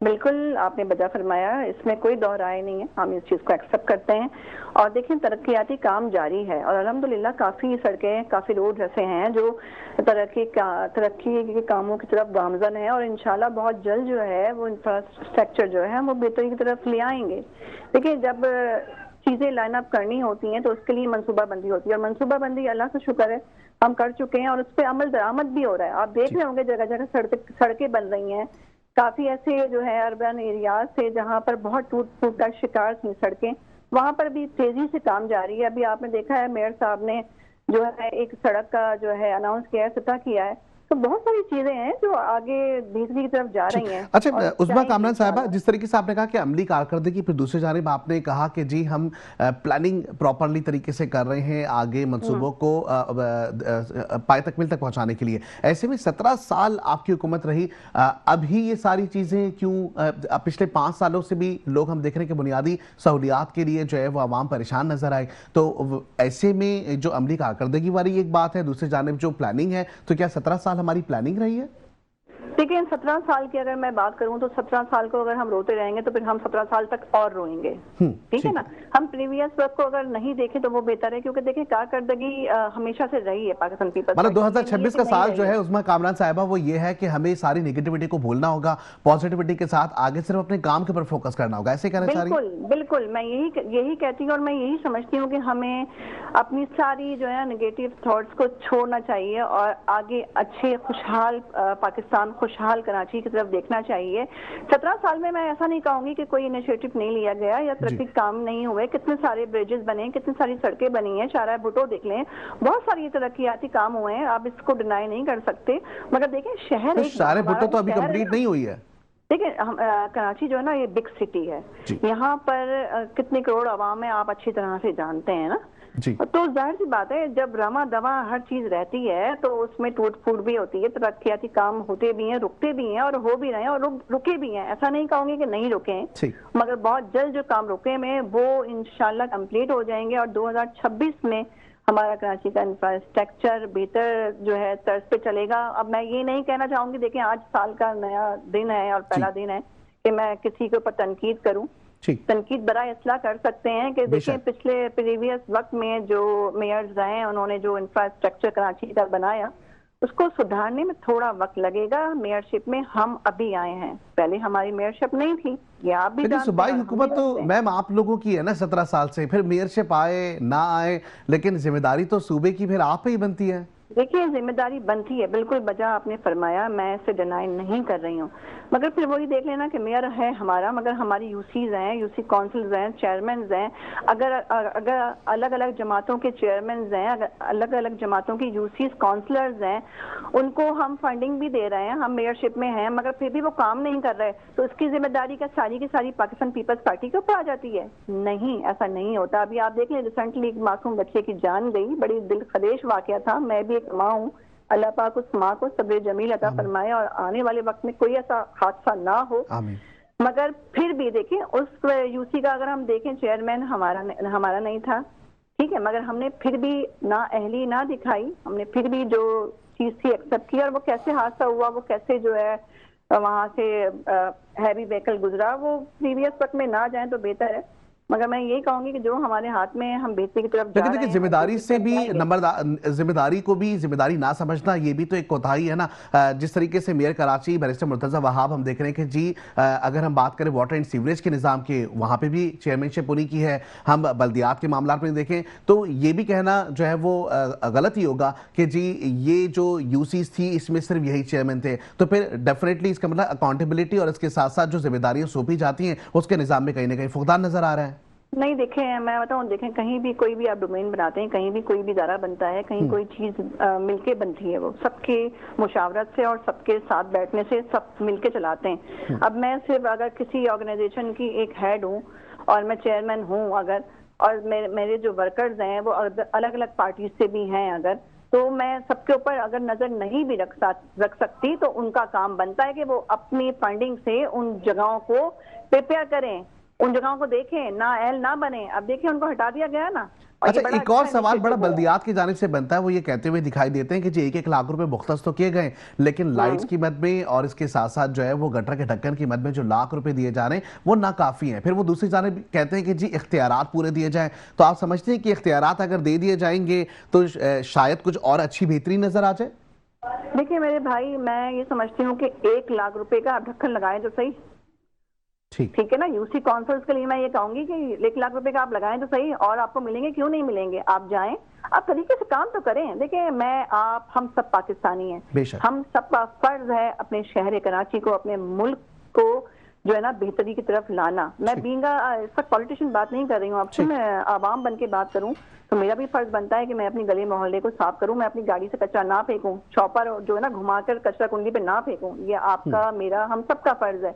बिल्कुल आपने बजा फरमाया, इसमें कोई दो राय नहीं है, हम इस चीज़ को एक्सेप्ट करते हैं। और देखिए तरक्याती काम जारी है और अल्हम्दुलिल्लाह काफ़ी सड़कें, काफ़ी रोड ऐसे हैं जो तरक्की के कामों की तरफ गामजन है और इंशाल्लाह बहुत जल्द जो है वो इंफ्रास्ट्रक्चर जो है वो बेहतरी की तरफ ले आएंगे। देखिए जब चीज़ें लाइन अप करनी होती हैं तो उसके लिए मनसूबाबंदी होती है और मनसूबाबंदी अल्लाह का शुक्र है हम कर चुके हैं और उस पर अमल दरामद भी हो रहा है। आप देख रहे होंगे जगह जगह सड़कें बन रही हैं, काफी ऐसे जो है अर्बन एरियाज से जहां पर बहुत टूट फूट का शिकार थी सड़कें, वहां पर भी तेजी से काम जारी है। अभी आपने देखा है मेयर साहब ने जो है एक सड़क का जो है अनाउंस किया है, सतह किया है। तो बहुत सारी चीजें हैं जो आगे बेहतरी की तरफ जा रही हैं। अच्छा उस्मा कामरान साहिबा, जिस तरीके से आपने कहा कि अमली कारकर्दगी, फिर दूसरी जानिब आपने कहा कि जी हम प्लानिंग प्रॉपरली तरीके से कर रहे हैं आगे मंसूबों को पाए तकमील तक पहुंचाने के लिए। ऐसे में 17 साल आपकी हुकूमत रही, अभी ये सारी चीजें क्यों? पिछले 5 सालों से भी लोग हम देख रहे हैं कि बुनियादी सहूलियात के लिए जो है वो आवाम परेशान नजर आए। तो ऐसे में जो अमली कारकर्दगी वाली एक बात है, दूसरी जानिब जो प्लानिंग है, तो क्या 17 साल हमारी प्लानिंग रही है? देखिए 17 साल की अगर मैं बात करूं तो 17 साल को अगर हम रोते रहेंगे तो फिर हम 17 साल तक और रोएंगे। ठीक है ना, हम प्रीवियस वर्क को अगर नहीं देखें तो वो बेहतर है, क्योंकि देखिए कारकर्दगी हमेशा से रही है पाकिस्तान पीपल्स। मतलब 2026 का साल जो है उस्मा कामरान साहिबा वो ये है कि हमें सारी नेगेटिविटी को भूलना होगा, पॉजिटिविटी के साथ आगे सिर्फ अपने काम के ऊपर फोकस करना होगा, ऐसे कहना चाह रही हैं? बिल्कुल बिल्कुल, मैं यही कहती हूँ और मैं यही समझती हूँ कि हमें अपनी सारी जो है नेगेटिव थॉट्स को छोड़ना चाहिए और आगे अच्छे खुशहाल पाकिस्तान, खुशहाल कराची की तरफ देखना चाहिए। 17 साल में मैं ऐसा नहीं कहूंगी कि कोई इनिशिएटिव नहीं लिया गया या तरक्की काम नहीं हुए। कितने सारे ब्रिजेस बने, कितनी सारी सड़कें बनी हैं, शाहराह भुट्टो देख लें, बहुत सारी तरक्याती काम हुए हैं, आप इसको डिनाई नहीं कर सकते। मगर देखें शहर शाहराह भुट्टो तो अभी कंप्लीट नहीं हुई है। देखिए कराची जो है ना ये बिग सिटी है, यहाँ पर कितने करोड़ आवाम है आप अच्छी तरह से जानते हैं ना जी। तो जाहिर सी बात है जब रमा दवा हर चीज रहती है तो उसमें टूट फूट भी होती है, तरक्याती काम होते भी हैं, रुकते भी हैं और हो भी रहे हैं और रुके भी हैं। ऐसा नहीं कहूंगी कि नहीं रुके हैं, मगर बहुत जल्द जो काम रुके में वो इंशाल्लाह कंप्लीट हो जाएंगे और 2026 में हमारा कराची का इंफ्रास्ट्रक्चर बेहतर जो है तर्ज पे चलेगा। अब मैं ये नहीं कहना चाहूंगी, देखिए आज साल का नया दिन है और पहला दिन है कि मैं किसी के ऊपर तनकीद करूं। तनकीद बड़ा इसला कर सकते हैं कि देखिए पिछले प्रीवियस वक्त में जो मेयर्स रहे उन्होंने जो इंफ्रास्ट्रक्चर कराची का बनाया उसको सुधारने में थोड़ा वक्त लगेगा। मेयरशिप में हम अभी आए हैं, पहले हमारी मेयरशिप नहीं थी, ये आप भी सूबाई हुकूमत तो मैम आप लोगों की है ना 17 साल से, फिर मेयरशिप आए ना आए लेकिन जिम्मेदारी तो सूबे की फिर आप ही बनती है। देखिए जिम्मेदारी बनती है, बिल्कुल बजा आपने फरमाया, मैं इसे डिनाई नहीं कर रही हूँ, मगर फिर वही देख लेना कि मेयर है हमारा, मगर हमारी यूसीज हैं, यूसी काउंसिल्स हैं, चेयरमैन हैं। अगर अलग अलग जमातों के चेयरमैन हैं, अगर अलग अलग जमातों के यूसीज काउंसलर्स हैं, उनको हम फंडिंग भी दे रहे हैं, हम मेयरशिप में हैं, मगर फिर भी वो काम नहीं कर रहे, तो इसकी जिम्मेदारी क्या सारी की सारी पाकिस्तान पीपल्स पार्टी के ऊपर आ जाती है? नहीं, ऐसा नहीं होता। अभी आप देख लें रिसेंटली एक मासूम बच्चे की जान गई, बड़ी दिल खदेश वाकया था। मैं भी एक माँ हूँ, अल्लाह पाक उस माँ को सब्र जमील अता फरमाए और आने वाले वक्त में कोई ऐसा हादसा ना हो। मगर फिर भी देखिए उस यूसी का अगर हम देखें चेयरमैन हमारा नहीं था, ठीक है, मगर हमने फिर भी ना अहली ना दिखाई, हमने फिर भी जो चीज थी एक्सेप्ट की और वो कैसे हादसा हुआ, वो कैसे जो है वहां से हैवी व्हीकल गुजरा, वो प्रीवियस वक्त में ना जाए तो बेहतर है। मगर मैं यही कहूंगी कि जो हमारे हाथ में हम बेहतरी की तरफ जा रहे हैं, जिम्मेदारी से भी जिम्मेदारी को भी जिम्मेदारी ना समझना ये भी तो एक कोताही है ना। जिस तरीके से मेयर कराची बैरिस्टर मुर्तजा वहाब हम देख रहे हैं कि जी अगर हम बात करें वाटर एंड सीवरेज के निज़ाम के, वहाँ पे भी चेयरमैनशिप उन्हीं की है। हम बल्दियात के मामला में देखें तो ये भी कहना जो है वो गलत ही होगा कि जी ये जो यूसीज थी इसमें सिर्फ यही चेयरमैन थे, तो फिर डेफिनेटली इसका मतलब अकाउंटेबिलिटी और इसके साथ साथ जो जिम्मेदारियां सौंपी जाती हैं उसके निज़ाम में कहीं ना कहीं फुकदान नजर आ रहा है। नहीं देखें, मैं बताऊं, देखें कहीं भी कोई भी आप डोमेन बनाते हैं, कहीं भी कोई भी इदारा बनता है, कहीं कोई चीज मिलके बनती है, वो सबके मुशावरत से और सबके साथ बैठने से सब मिलके चलाते हैं। अब मैं सिर्फ अगर किसी ऑर्गेनाइजेशन की एक हेड हूँ और मैं चेयरमैन हूँ अगर, और मेरे जो वर्कर्स हैं वो अलग अलग पार्टी से भी हैं अगर, तो मैं सबके ऊपर अगर नजर नहीं भी रख सकती, तो उनका काम बनता है कि वो अपनी फंडिंग से उन जगहों को प्रिपेयर करें, उन जगहों को देखें, ना एल ना बने। अब देखिए उनको हटा दिया गया ना। अच्छा, एक और सवाल बड़ा बल्दियात की जानिब से बनता है, वो ये कहते हुए दिखाई देते हैं कि जी 1-1 लाख रुपए मुख्तस तो किए गए, लेकिन लाइट्स की मद में और इसके साथ साथ जो है वो गटर के ढक्कन की मद में जो लाख रुपए दिए जा रहे हैं वो नाकाफी हैं। फिर वो दूसरी जानिब कहते हैं कि जी इख्तियारात पूरे दिए जाएं। तो आप समझते हैं कि इख्तियारात अगर दे दिए जाएंगे तो शायद कुछ और अच्छी बेहतरी नजर आ जाए? देखिए मेरे भाई, मैं ये समझती हूँ कि 1 लाख रुपए का आप ढक्कन लगाएं तो सही। ठीक है ना। यूसी कॉन्सल्स के लिए मैं ये कहूंगी कि 1 लाख रुपए का आप लगाएं तो सही, और आपको मिलेंगे, क्यों नहीं मिलेंगे। आप जाएं, आप तरीके से काम तो करें। देखिए मैं, आप, हम सब पाकिस्तानी हैं, हम सबका फर्ज है अपने शहर कराची को, अपने मुल्क को जो है ना बेहतरी की तरफ लाना। मैं बींगा इस वक्त पॉलिटिशियन बात नहीं कर रही हूँ आपसे, मैं आवाम बन के बात करूँ तो मेरा भी फर्ज बनता है कि मैं अपनी गली मोहल्ले को साफ करूं, मैं अपनी गाड़ी से कचरा ना फेंकूं, चॉपर जो है ना घुमाकर कचरा कुंडी पे ना फेंकूं। ये आपका, मेरा, हम सबका फर्ज है।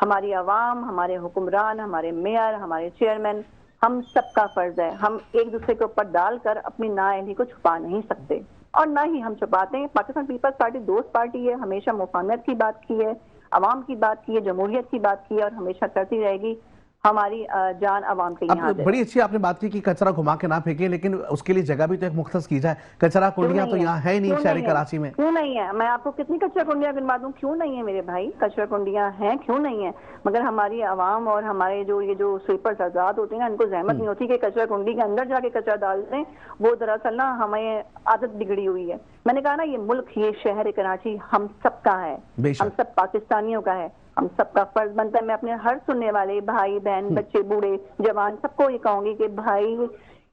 हमारी आवाम, हमारे हुक्मरान, हमारे मेयर, हमारे चेयरमैन, हम सबका फर्ज है। हम एक दूसरे के ऊपर डालकर अपनी नाअहली को छुपा नहीं सकते, और ना ही हम छुपाते हैं। पाकिस्तान पीपल्स पार्टी दोस्त पार्टी है, हमेशा मुफाहमत की बात की है, अवाम की बात की है, जमहूरियत की बात की है, और हमेशा करती रहेगी। हमारी जान अवाम के यहाँ। बड़ी अच्छी आपने बात की कि कचरा घुमा के ना फेंके, लेकिन उसके लिए जगह भी तो एक मुख्तस की जाए। कचरा कुंडियां तो यहाँ है नहीं शहरी कराची में। क्यों नहीं है? मैं आपको कितनी कचरा कुंडियां गिनवा दूं, क्यों नहीं है मेरे भाई? कचरा कुंडियां हैं, क्यों नहीं है? मगर हमारी आवाम और हमारे जो स्वीपर्स आजाद होते हैं ना, इनको जहमत नहीं होती कि कचरा कुंडी के अंदर जाके कचरा डाल दें। वो दरअसल ना हमें आदत बिगड़ी हुई है। मैंने कहा ना, ये मुल्क, ये शहर कराची हम सबका है, हम सब पाकिस्तानियों का है, हम सबका फर्ज बनता है। मैं अपने हर सुनने वाले भाई बहन, बच्चे, बूढ़े, जवान, सबको ये कहूंगी कि भाई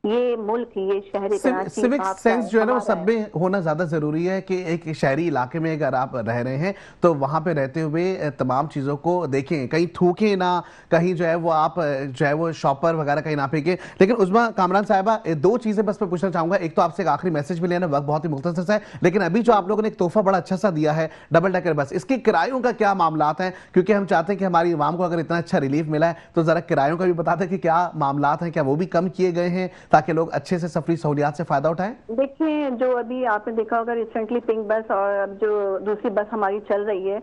ये मुल्क, ये शहर कराची, सिविक सेंस जो है ना वो सब में होना ज्यादा जरूरी है कि एक शहरी इलाके में अगर आप रह रहे हैं तो वहां पे रहते हुए तमाम चीजों को देखें, कहीं थूकें ना, कहीं जो है वो आप जो है वो शॉपर वगैरह कहीं ना फेंके। लेकिन उस्मा कामरान साहिबा, 2 चीजें बस मैं पूछना चाहूंगा। एक तो आपसे एक आखिरी मैसेज भी लेना, वक्त बहुत ही मुख्तसर सा है, लेकिन अभी जो आप लोगों ने एक तोहफा बड़ा अच्छा सा दिया है, डबल डेकर बस, इसके किरायों का क्या मामलात हैं? क्योंकि हम चाहते हैं कि हमारी आवाम को अगर इतना अच्छा रिलीफ मिला है तो जरा किरायों का भी बता दें कि क्या मामलात हैं, क्या वो भी कम किए गए हैं ताकि लोग अच्छे से सफरी सहूलियात से फायदा उठाएं? देखिए, जो अभी आपने देखा होगा रिसेंटली पिंक बस और अब जो दूसरी बस हमारी चल रही है,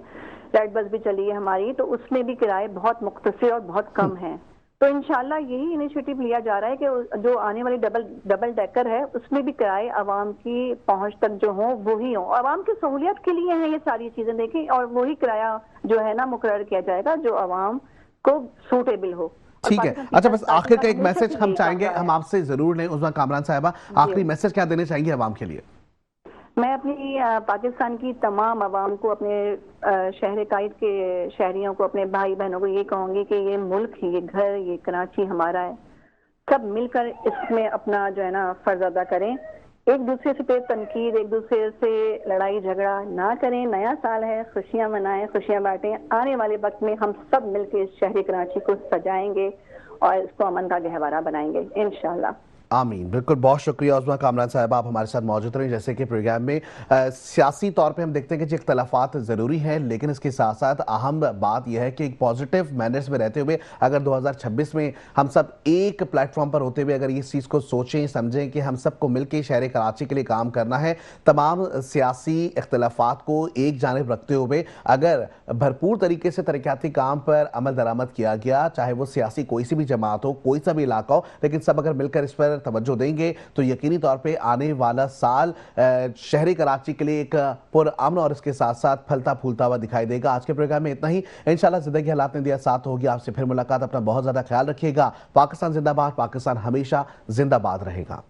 रेड बस भी चली है हमारी, तो उसमें भी किराए बहुत मुख्तसर और बहुत कम हैं। तो इंशाल्लाह यही इनिशिएटिव लिया जा रहा है कि जो आने वाली डबल डेकर है उसमें भी किराए आवाम की पहुंच तक जो हो वही हो, आवाम की सहूलियत के लिए हैं ये सारी चीजें। देखें, और वही किराया जो है ना मुकर्रर किया जाएगा जो आवाम को सूटेबल हो। ठीक है। अच्छा, बस आखिर का एक मैसेज हम चाहेंगे, हम आपसे जरूर लें उस्मा कामरान साहिबा, आखिरी मैसेज क्या देना चाहेंगे आवाम के लिए? मैं अपनी पाकिस्तान की तमाम आवाम को, अपने शहर कायद के शहरियों को, अपने भाई बहनों को ये कहूंगी कि ये मुल्क, ये घर, ये कराची हमारा है। सब मिलकर इसमें अपना जो है ना फर्ज अदा करें। एक दूसरे से पे तनकीद, एक दूसरे से लड़ाई झगड़ा ना करें। नया साल है, खुशियां मनाएं, खुशियां बांटें। आने वाले वक्त में हम सब मिलकर इस शहर कराची को सजाएंगे और इसको अमन का गहवारा बनाएंगे इंशाल्लाह। आमीन। बिल्कुल, बहुत शुक्रिया उस्मा कामरान साहब, आप हमारे साथ मौजूद रहे। जैसे कि प्रोग्राम में सियासी तौर पे हम देखते हैं कि इख्तलाफात ज़रूरी हैं, लेकिन इसके साथ साथ अहम बात यह है कि एक पॉजिटिव मैनर्स में रहते हुए अगर 2026 में हम सब एक प्लेटफॉर्म पर होते हुए अगर इस चीज़ को सोचें, समझें कि हम सबको मिलकर शहर कराची के लिए काम करना है, तमाम सियासी इख्तलाफात को एक जानिब रखते हुए अगर भरपूर तरीके से तरक्याती काम पर अमल दरामद किया गया, चाहे वो सियासी कोई सी भी जमात हो, कोई सा भी इलाका हो, लेकिन सब अगर मिलकर इस पर तवज्जो देंगे तो यकीनी तौर पे आने वाला साल शहरी कराची के लिए एक पुरअमन और इसके साथ साथ फलता फूलता हुआ दिखाई देगा। आज के प्रोग्राम में इतना ही। इंशाल्लाह जिंदगी हालात ने दिया साथ होगी। आपसे फिर मुलाकात। अपना बहुत ज्यादा ख्याल रखिएगा। पाकिस्तान जिंदाबाद। पाकिस्तान हमेशा जिंदाबाद रहेगा।